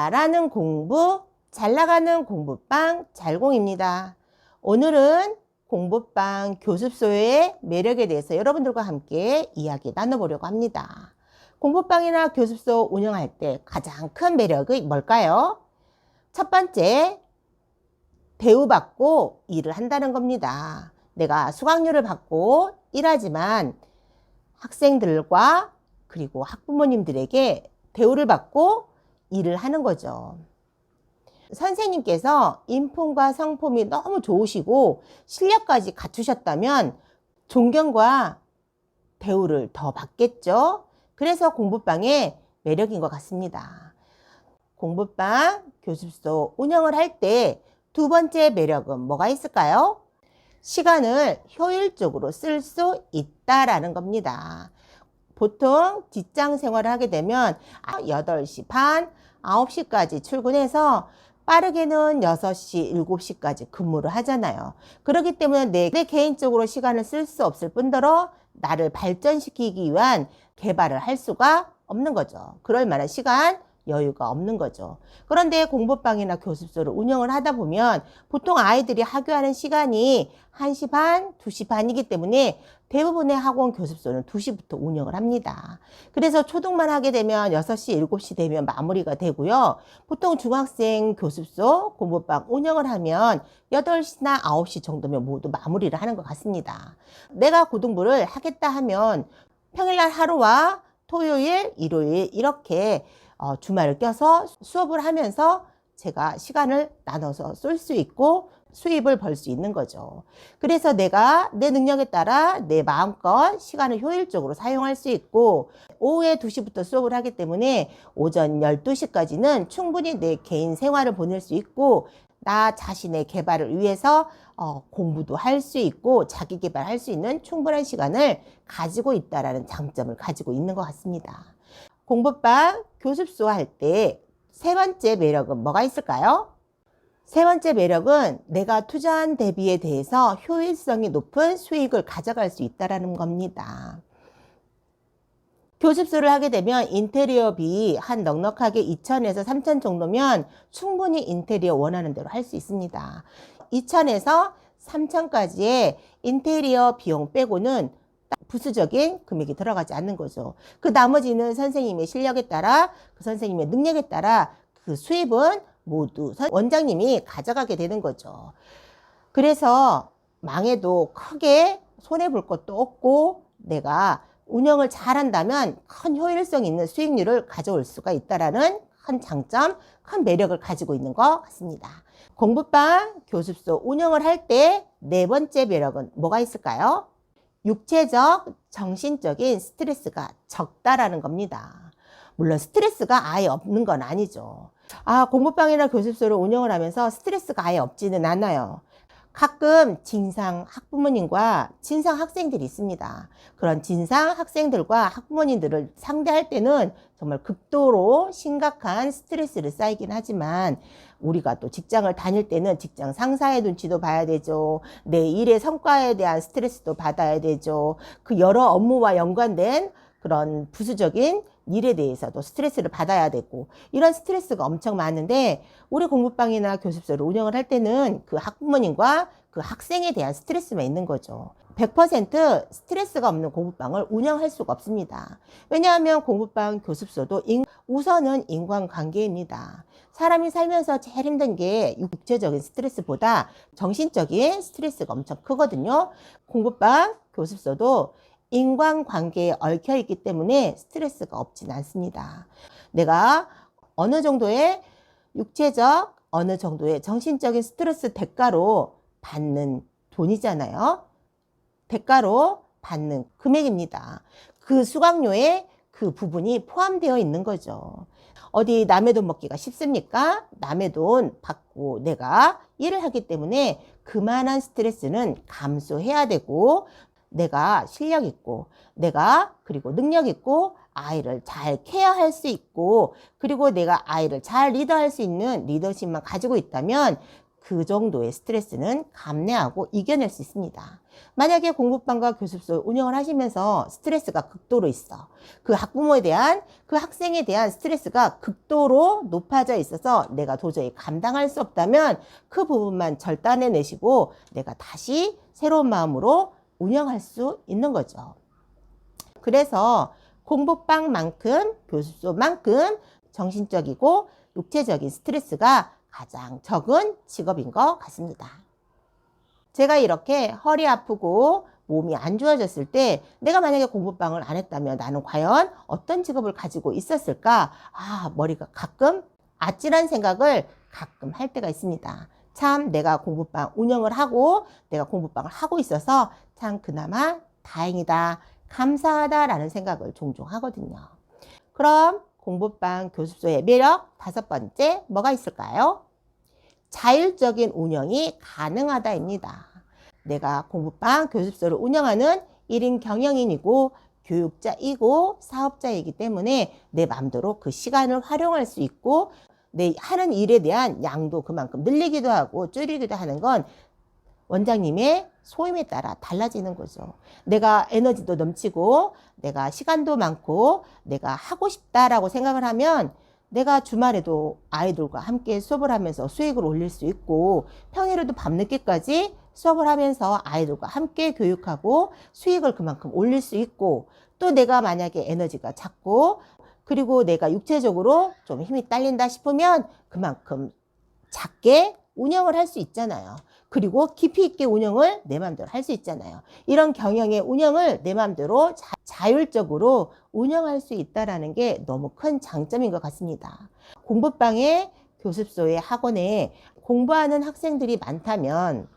잘하는 공부, 잘 나가는 공부방 잘공입니다. 오늘은 공부방 교습소의 매력에 대해서 여러분들과 함께 이야기 나눠보려고 합니다. 공부방이나 교습소 운영할 때 가장 큰 매력이 뭘까요? 첫 번째, 대우받고 일을 한다는 겁니다. 내가 수강료를 받고 일하지만 학생들과 그리고 학부모님들에게 대우를 받고 일을 하는 거죠. 선생님께서 인품과 성품이 너무 좋으시고 실력까지 갖추셨다면 존경과 대우를 더 받겠죠. 그래서 공부방의 매력인 것 같습니다. 공부방, 교습소 운영을 할 때 두 번째 매력은 뭐가 있을까요? 시간을 효율적으로 쓸 수 있다라는 겁니다. 보통 직장 생활을 하게 되면 8시 반, 9시까지 출근해서 빠르게는 6시, 7시까지 근무를 하잖아요. 그렇기 때문에 내 개인적으로 시간을 쓸 수 없을 뿐더러 나를 발전시키기 위한 개발을 할 수가 없는 거죠. 그럴 만한 시간, 여유가 없는 거죠. 그런데 공부방이나 교습소를 운영을 하다 보면 보통 아이들이 학교하는 시간이 1시 반, 2시 반이기 때문에 대부분의 학원 교습소는 2시부터 운영을 합니다. 그래서 초등만 하게 되면 6시, 7시 되면 마무리가 되고요. 보통 중학생 교습소, 공부방 운영을 하면 8시나 9시 정도면 모두 마무리를 하는 것 같습니다. 내가 고등부를 하겠다 하면 평일날 하루와 토요일, 일요일 이렇게 주말을 껴서 수업을 하면서 제가 시간을 나눠서 쓸 수 있고 수입을 벌 수 있는 거죠. 그래서 내가 내 능력에 따라 내 마음껏 시간을 효율적으로 사용할 수 있고 오후에 2시부터 수업을 하기 때문에 오전 12시까지는 충분히 내 개인 생활을 보낼 수 있고 나 자신의 개발을 위해서 공부도 할 수 있고 자기 개발할 수 있는 충분한 시간을 가지고 있다라는 장점을 가지고 있는 것 같습니다. 공부방, 교습소 할 때 세 번째 매력은 뭐가 있을까요? 세 번째 매력은 내가 투자한 대비에 대해서 효율성이 높은 수익을 가져갈 수 있다는 겁니다. 교습소를 하게 되면 인테리어비 한 넉넉하게 2,000에서 3,000 정도면 충분히 인테리어 원하는 대로 할 수 있습니다. 2,000에서 3,000까지의 인테리어 비용 빼고는 부수적인 금액이 들어가지 않는 거죠. 그 나머지는 선생님의 실력에 따라 그 선생님의 능력에 따라 그 수입은 모두 원장님이 가져가게 되는 거죠. 그래서 망해도 크게 손해볼 것도 없고 내가 운영을 잘한다면 큰 효율성 있는 수익률을 가져올 수가 있다는 큰 장점, 큰 매력을 가지고 있는 것 같습니다. 공부방, 교습소 운영을 할 때 네 번째 매력은 뭐가 있을까요? 육체적, 정신적인 스트레스가 적다라는 겁니다. 물론 스트레스가 아예 없는 건 아니죠. 공부방이나 교습소를 운영을 하면서 스트레스가 아예 없지는 않아요. 가끔 진상 학부모님과 진상 학생들이 있습니다. 그런 진상 학생들과 학부모님들을 상대할 때는 정말 극도로 심각한 스트레스를 쌓이긴 하지만 우리가 또 직장을 다닐 때는 직장 상사의 눈치도 봐야 되죠. 내 일의 성과에 대한 스트레스도 받아야 되죠. 그 여러 업무와 연관된 그런 부수적인 일에 대해서도 스트레스를 받아야 되고 이런 스트레스가 엄청 많은데 우리 공부방이나 교습소를 운영을 할 때는 그 학부모님과 그 학생에 대한 스트레스만 있는 거죠. 100% 스트레스가 없는 공부방을 운영할 수가 없습니다. 왜냐하면 공부방, 교습소도 우선은 인간관계입니다. 사람이 살면서 제일 힘든 게 육체적인 스트레스보다 정신적인 스트레스가 엄청 크거든요. 공부방, 교습소도 인간관계에 얽혀 있기 때문에 스트레스가 없진 않습니다. 내가 어느 정도의 육체적, 어느 정도의 정신적인 스트레스 대가로 받는 돈이잖아요. 대가로 받는 금액입니다. 그 수강료에 그 부분이 포함되어 있는 거죠. 어디 남의 돈 먹기가 쉽습니까? 남의 돈 받고 내가 일을 하기 때문에 그만한 스트레스는 감수해야 되고 내가 실력 있고 내가 그리고 능력 있고 아이를 잘 케어할 수 있고 그리고 내가 아이를 잘 리더할 수 있는 리더십만 가지고 있다면 그 정도의 스트레스는 감내하고 이겨낼 수 있습니다. 만약에 공부방과 교습소 운영을 하시면서 스트레스가 극도로 있어. 그 학부모에 대한, 그 학생에 대한 스트레스가 극도로 높아져 있어서 내가 도저히 감당할 수 없다면 그 부분만 절단해내시고 내가 다시 새로운 마음으로 운영할 수 있는 거죠. 그래서 공부방만큼, 교습소만큼 정신적이고 육체적인 스트레스가 가장 적은 직업인 것 같습니다. 제가 이렇게 허리 아프고 몸이 안 좋아졌을 때 내가 만약에 공부방을 안 했다면 나는 과연 어떤 직업을 가지고 있었을까? 머리가 가끔 아찔한 생각을 가끔 할 때가 있습니다. 참 내가 공부방 운영을 하고 내가 공부방을 하고 있어서 참 그나마 다행이다, 감사하다라는 생각을 종종 하거든요. 그럼 공부방 교습소의 매력 5번째 뭐가 있을까요? 자율적인 운영이 가능하다입니다. 내가 공부방 교습소를 운영하는 1인 경영인이고 교육자이고 사업자이기 때문에 내 마음대로 그 시간을 활용할 수 있고 내 하는 일에 대한 양도 그만큼 늘리기도 하고 줄이기도 하는 건 원장님의 소임에 따라 달라지는 거죠. 내가 에너지도 넘치고 내가 시간도 많고 내가 하고 싶다라고 생각을 하면 내가 주말에도 아이들과 함께 수업을 하면서 수익을 올릴 수 있고 평일에도 밤늦게까지 수업을 하면서 아이들과 함께 교육하고 수익을 그만큼 올릴 수 있고 또 내가 만약에 에너지가 작고 그리고 내가 육체적으로 좀 힘이 딸린다 싶으면 그만큼 작게 운영을 할 수 있잖아요. 그리고 깊이 있게 운영을 내 마음대로 할 수 있잖아요. 이런 경영의 운영을 내 마음대로 자율적으로 운영할 수 있다는 게 너무 큰 장점인 것 같습니다. 공부방에 교습소에 학원에 공부하는 학생들이 많다면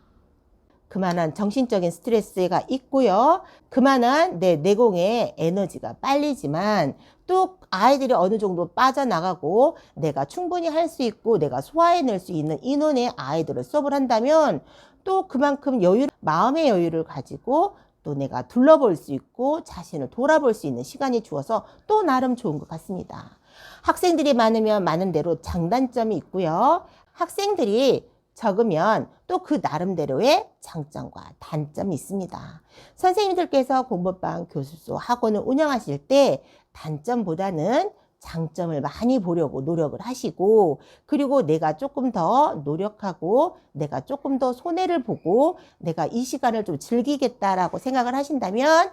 그만한 정신적인 스트레스가 있고요. 그만한 내 내공의 에너지가 빨리지만 또 아이들이 어느 정도 빠져나가고 내가 충분히 할 수 있고 내가 소화해낼 수 있는 인원의 아이들을 수업을 한다면 또 그만큼 마음의 여유를 가지고 또 내가 둘러볼 수 있고 자신을 돌아볼 수 있는 시간이 주어서 또 나름 좋은 것 같습니다. 학생들이 많으면 많은 대로 장단점이 있고요. 학생들이 적으면 또 그 나름대로의 장점과 단점이 있습니다. 선생님들께서 공부방, 교습소, 학원을 운영하실 때 단점보다는 장점을 많이 보려고 노력을 하시고 그리고 내가 조금 더 노력하고 내가 조금 더 손해를 보고 내가 이 시간을 좀 즐기겠다라고 생각을 하신다면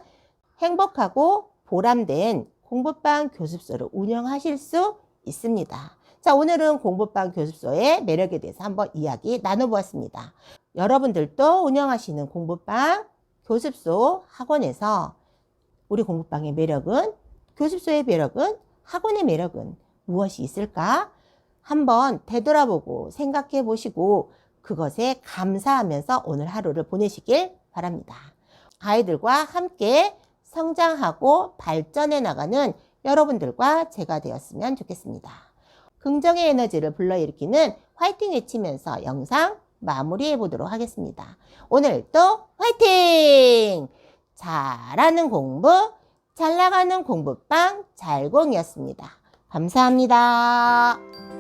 행복하고 보람된 공부방, 교습소를 운영하실 수 있습니다. 자, 오늘은 공부방 교습소의 매력에 대해서 한번 이야기 나눠보았습니다. 여러분들도 운영하시는 공부방, 교습소, 학원에서 우리 공부방의 매력은, 교습소의 매력은, 학원의 매력은 무엇이 있을까? 한번 되돌아보고 생각해 보시고 그것에 감사하면서 오늘 하루를 보내시길 바랍니다. 아이들과 함께 성장하고 발전해 나가는 여러분들과 제가 되었으면 좋겠습니다. 긍정의 에너지를 불러일으키는 화이팅 외치면서 영상 마무리해 보도록 하겠습니다. 오늘도 화이팅! 잘하는 공부, 잘 나가는 공부방 잘공이었습니다. 감사합니다.